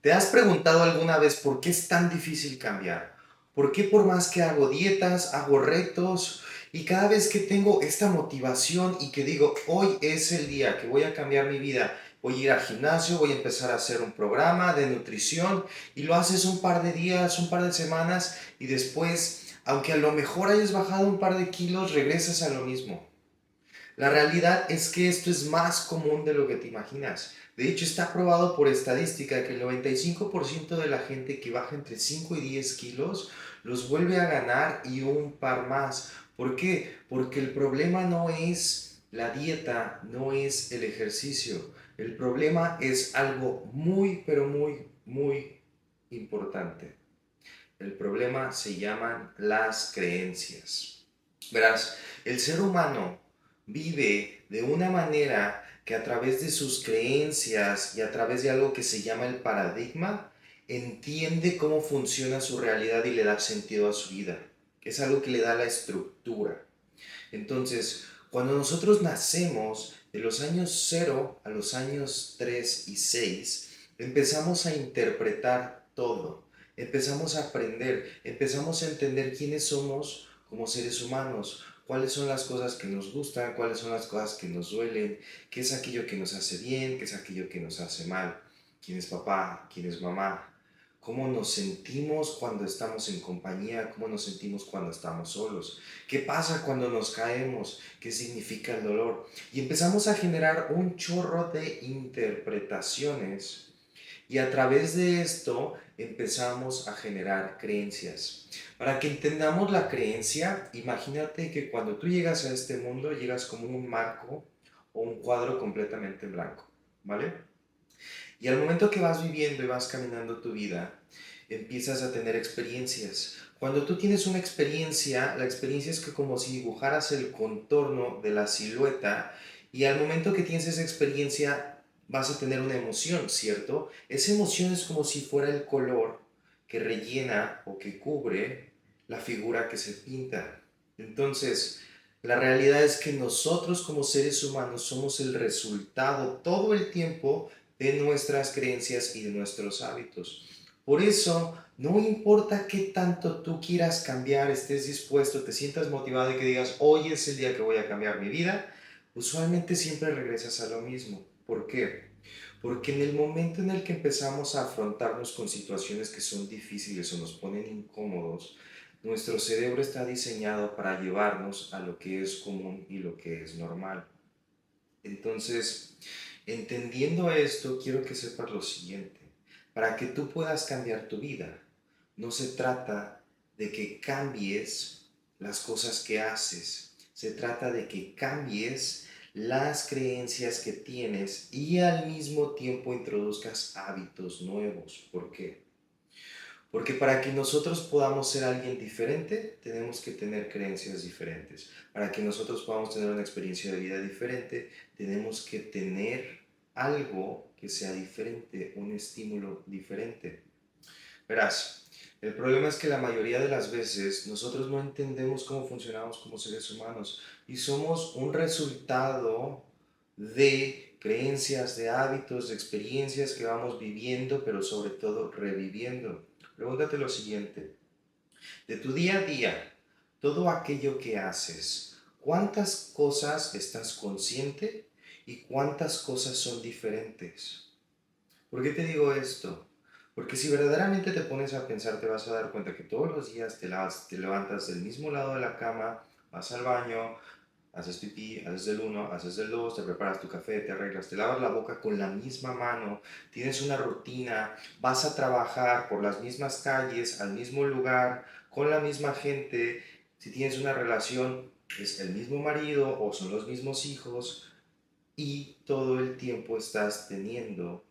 ¿Te has preguntado alguna vez por qué es tan difícil cambiar? ¿Por qué por más que hago dietas, hago retos y cada vez que tengo esta motivación y que digo, hoy es el día que voy a cambiar mi vida, voy a ir al gimnasio, voy a empezar a hacer un programa de nutrición y lo haces un par de días, un par de semanas y después, aunque a lo mejor hayas bajado un par de kilos, regresas a lo mismo? La realidad es que esto es más común de lo que te imaginas. De hecho, está probado por estadística que el 95% de la gente que baja entre 5 y 10 kilos los vuelve a ganar y un par más. ¿Por qué? Porque el problema no es la dieta, no es el ejercicio. El problema es algo muy, pero muy, muy importante. El problema se llaman las creencias. Verás, el ser humano vive de una manera que a través de sus creencias y a través de algo que se llama el paradigma, entiende cómo funciona su realidad y le da sentido a su vida. Es algo que le da la estructura. Entonces, cuando nosotros nacemos, de los años 0 a los años 3 y 6, empezamos a interpretar todo, empezamos a aprender, empezamos a entender quiénes somos como seres humanos, cuáles son las cosas que nos gustan, cuáles son las cosas que nos duelen, qué es aquello que nos hace bien, qué es aquello que nos hace mal, quién es papá, quién es mamá, cómo nos sentimos cuando estamos en compañía, cómo nos sentimos cuando estamos solos, qué pasa cuando nos caemos, qué significa el dolor. Y empezamos a generar un chorro de interpretaciones y a través de esto empezamos a generar creencias. Para que entendamos la creencia, imagínate que cuando tú llegas a este mundo, llegas como un marco o un cuadro completamente blanco, ¿vale? Y al momento que vas viviendo y vas caminando tu vida, empiezas a tener experiencias. Cuando tú tienes una experiencia, la experiencia es que como si dibujaras el contorno de la silueta y al momento que tienes esa experiencia vas a tener una emoción, ¿cierto? Esa emoción es como si fuera el color que rellena o que cubre la figura que se pinta. Entonces, la realidad es que nosotros como seres humanos somos el resultado todo el tiempo de nuestras creencias y de nuestros hábitos. Por eso, no importa qué tanto tú quieras cambiar, estés dispuesto, te sientas motivado y que digas, hoy es el día que voy a cambiar mi vida, usualmente siempre regresas a lo mismo. ¿Por qué? Porque en el momento en el que empezamos a afrontarnos con situaciones que son difíciles o nos ponen incómodos, nuestro cerebro está diseñado para llevarnos a lo que es común y lo que es normal. Entonces, entendiendo esto, quiero que sepas lo siguiente. Para que tú puedas cambiar tu vida, no se trata de que cambies las cosas que haces. Se trata de que cambies las creencias que tienes y al mismo tiempo introduzcas hábitos nuevos. ¿Por qué? Porque para que nosotros podamos ser alguien diferente, tenemos que tener creencias diferentes. Para que nosotros podamos tener una experiencia de vida diferente, tenemos que tener algo que sea diferente, un estímulo diferente. Verás, el problema es que la mayoría de las veces nosotros no entendemos cómo funcionamos como seres humanos y somos un resultado de creencias, de hábitos, de experiencias que vamos viviendo, pero sobre todo reviviendo. Pregúntate lo siguiente, de tu día a día, todo aquello que haces, ¿cuántas cosas estás consciente y cuántas cosas son diferentes? ¿Por qué te digo esto? Porque si verdaderamente te pones a pensar, te vas a dar cuenta que todos los días te levantas del mismo lado de la cama, vas al baño, haces pipí, haces el uno, haces el dos, te preparas tu café, te arreglas, te lavas la boca con la misma mano, tienes una rutina, vas a trabajar por las mismas calles, al mismo lugar, con la misma gente, si tienes una relación, es el mismo marido o son los mismos hijos y todo el tiempo estás teniendo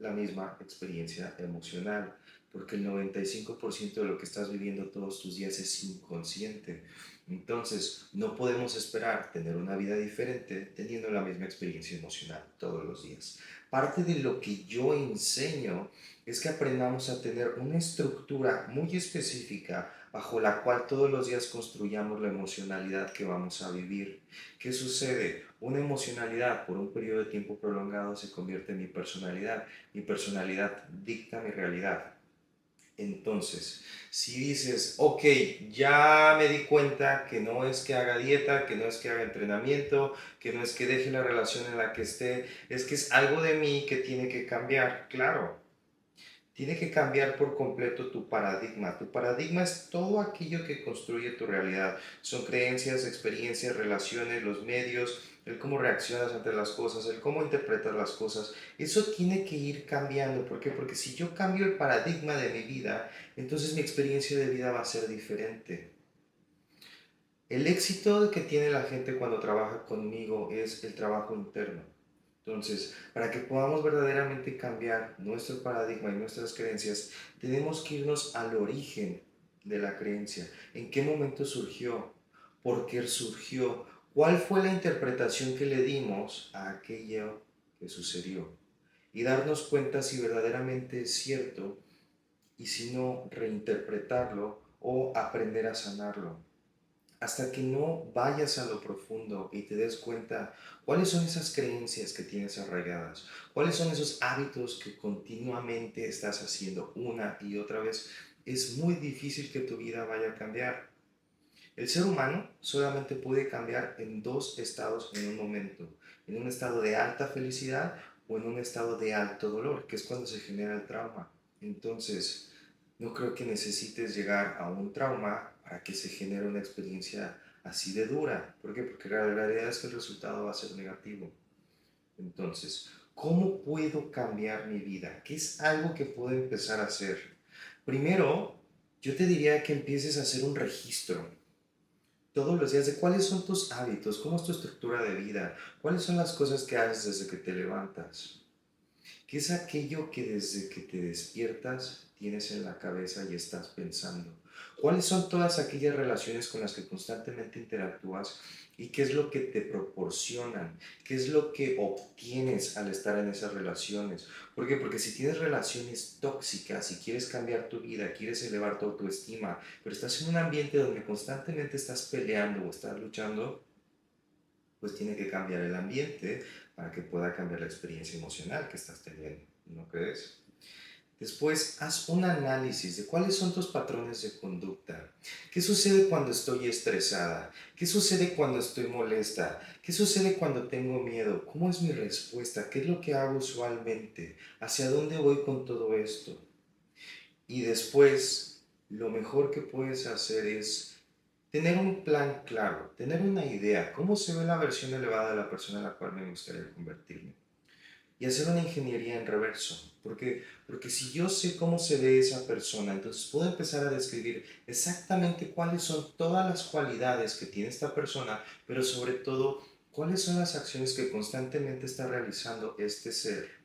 la misma experiencia emocional, porque el 95% de lo que estás viviendo todos tus días es inconsciente. Entonces, no podemos esperar tener una vida diferente teniendo la misma experiencia emocional todos los días. Parte de lo que yo enseño es que aprendamos a tener una estructura muy específica bajo la cual todos los días construyamos la emocionalidad que vamos a vivir. ¿Qué sucede? Una emocionalidad por un periodo de tiempo prolongado se convierte en mi personalidad dicta mi realidad. Entonces, si dices, ok, ya me di cuenta que no es que haga dieta, que no es que haga entrenamiento, que no es que deje la relación en la que esté, es que es algo de mí que tiene que cambiar, claro. Tiene que cambiar por completo tu paradigma. Tu paradigma es todo aquello que construye tu realidad. Son creencias, experiencias, relaciones, los medios, el cómo reaccionas ante las cosas, el cómo interpretas las cosas. Eso tiene que ir cambiando. ¿Por qué? Porque si yo cambio el paradigma de mi vida, entonces mi experiencia de vida va a ser diferente. El éxito que tiene la gente cuando trabaja conmigo es el trabajo interno. Entonces, para que podamos verdaderamente cambiar nuestro paradigma y nuestras creencias, tenemos que irnos al origen de la creencia. ¿En qué momento surgió? ¿Por qué surgió? ¿Cuál fue la interpretación que le dimos a aquello que sucedió? Y darnos cuenta si verdaderamente es cierto y si no, reinterpretarlo o aprender a sanarlo hasta que no vayas a lo profundo y te des cuenta cuáles son esas creencias que tienes arraigadas, cuáles son esos hábitos que continuamente estás haciendo una y otra vez, es muy difícil que tu vida vaya a cambiar. El ser humano solamente puede cambiar en dos estados en un momento, en un estado de alta felicidad o en un estado de alto dolor, que es cuando se genera el trauma. Entonces, no creo que necesites llegar a un trauma para que se genere una experiencia así de dura. ¿Por qué? Porque la realidad es que el resultado va a ser negativo. Entonces, ¿cómo puedo cambiar mi vida? ¿Qué es algo que puedo empezar a hacer? Primero, yo te diría que empieces a hacer un registro todos los días de cuáles son tus hábitos, cómo es tu estructura de vida, cuáles son las cosas que haces desde que te levantas. ¿Qué es aquello que desde que te despiertas tienes en la cabeza y estás pensando? ¿Cuáles son todas aquellas relaciones con las que constantemente interactúas y qué es lo que te proporcionan? ¿Qué es lo que obtienes al estar en esas relaciones? ¿Por qué? Porque si tienes relaciones tóxicas y quieres cambiar tu vida, quieres elevar tu autoestima, pero estás en un ambiente donde constantemente estás peleando o estás luchando, pues tiene que cambiar el ambiente para que pueda cambiar la experiencia emocional que estás teniendo, ¿no crees? Después, haz un análisis de cuáles son tus patrones de conducta. ¿Qué sucede cuando estoy estresada? ¿Qué sucede cuando estoy molesta? ¿Qué sucede cuando tengo miedo? ¿Cómo es mi respuesta? ¿Qué es lo que hago usualmente? ¿Hacia dónde voy con todo esto? Y después, lo mejor que puedes hacer es tener un plan claro, tener una idea, cómo se ve la versión elevada de la persona en la cual me gustaría convertirme. Y hacer una ingeniería en reverso. ¿Por qué? Porque si yo sé cómo se ve esa persona, entonces puedo empezar a describir exactamente cuáles son todas las cualidades que tiene esta persona, pero sobre todo cuáles son las acciones que constantemente está realizando este ser.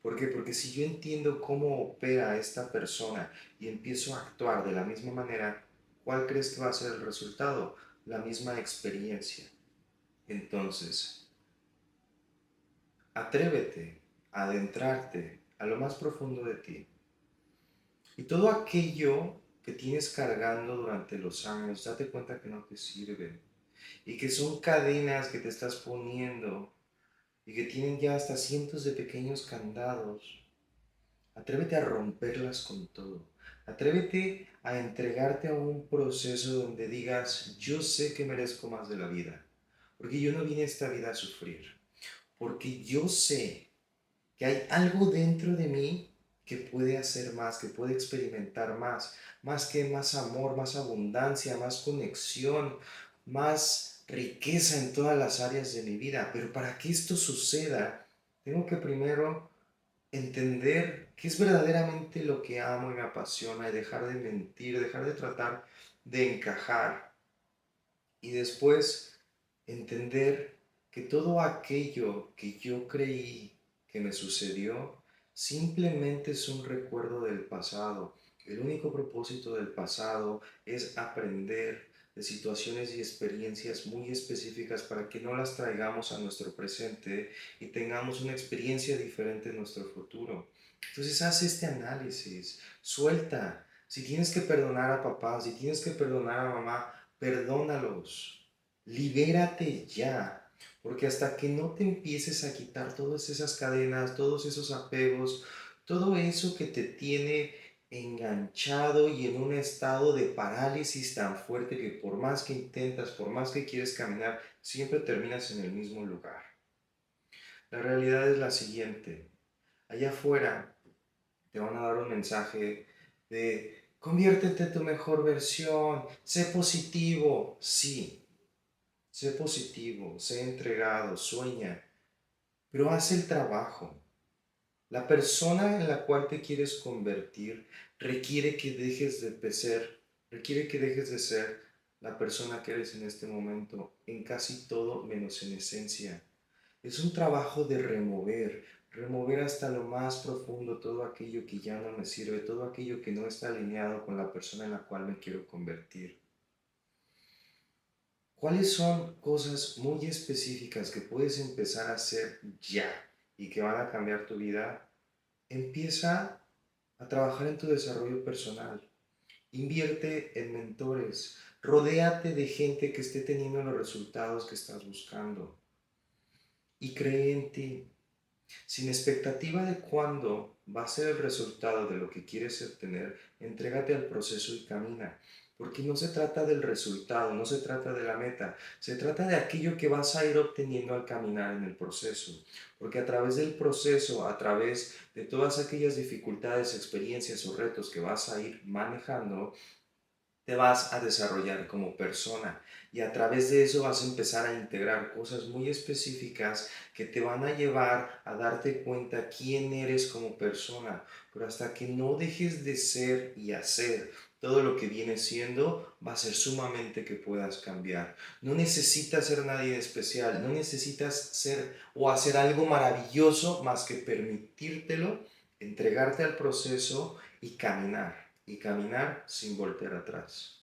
¿Por qué? Porque si yo entiendo cómo opera esta persona y empiezo a actuar de la misma manera, ¿cuál crees que va a ser el resultado? La misma experiencia. Entonces, atrévete a adentrarte a lo más profundo de ti. Y todo aquello que tienes cargando durante los años, date cuenta que no te sirve. Y que son cadenas que te estás poniendo y que tienen ya hasta cientos de pequeños candados. Atrévete a romperlas con todo. Atrévete a entregarte a un proceso donde digas, yo sé que merezco más de la vida. Porque yo no vine a esta vida a sufrir. Porque yo sé que hay algo dentro de mí que puede hacer más, que puede experimentar más que más amor, más abundancia, más conexión, más riqueza en todas las áreas de mi vida. Pero para que esto suceda, tengo que primero entender qué es verdaderamente lo que amo y me apasiona y dejar de mentir, dejar de tratar de encajar y después entender que todo aquello que yo creí que me sucedió simplemente es un recuerdo del pasado. El único propósito del pasado es aprender de situaciones y experiencias muy específicas para que no las traigamos a nuestro presente y tengamos una experiencia diferente en nuestro futuro. Entonces haz este análisis, suelta. Si tienes que perdonar a papá, si tienes que perdonar a mamá, perdónalos. Libérate ya. Porque hasta que no te empieces a quitar todas esas cadenas, todos esos apegos, todo eso que te tiene enganchado y en un estado de parálisis tan fuerte que por más que intentas, por más que quieres caminar, siempre terminas en el mismo lugar. La realidad es la siguiente. Allá afuera te van a dar un mensaje de conviértete en tu mejor versión, sé positivo, sí, sé positivo, sé entregado, sueña, pero haz el trabajo. La persona en la cual te quieres convertir requiere que dejes de ser, requiere que dejes de ser la persona que eres en este momento, en casi todo menos en esencia. Es un trabajo de remover, remover hasta lo más profundo todo aquello que ya no me sirve, todo aquello que no está alineado con la persona en la cual me quiero convertir. ¿Cuáles son cosas muy específicas que puedes empezar a hacer ya y que van a cambiar tu vida? Empieza a trabajar en tu desarrollo personal. Invierte en mentores. Rodéate de gente que esté teniendo los resultados que estás buscando. Y cree en ti. Sin expectativa de cuándo va a ser el resultado de lo que quieres obtener, entrégate al proceso y camina. Porque no se trata del resultado, no se trata de la meta, se trata de aquello que vas a ir obteniendo al caminar en el proceso. Porque a través del proceso, a través de todas aquellas dificultades, experiencias o retos que vas a ir manejando, te vas a desarrollar como persona y a través de eso vas a empezar a integrar cosas muy específicas que te van a llevar a darte cuenta quién eres como persona. Pero hasta que no dejes de ser y hacer todo lo que viene siendo, va a ser sumamente que puedas cambiar. No necesitas ser nadie especial, no necesitas ser o hacer algo maravilloso más que permitírtelo, entregarte al proceso y caminar sin voltear atrás.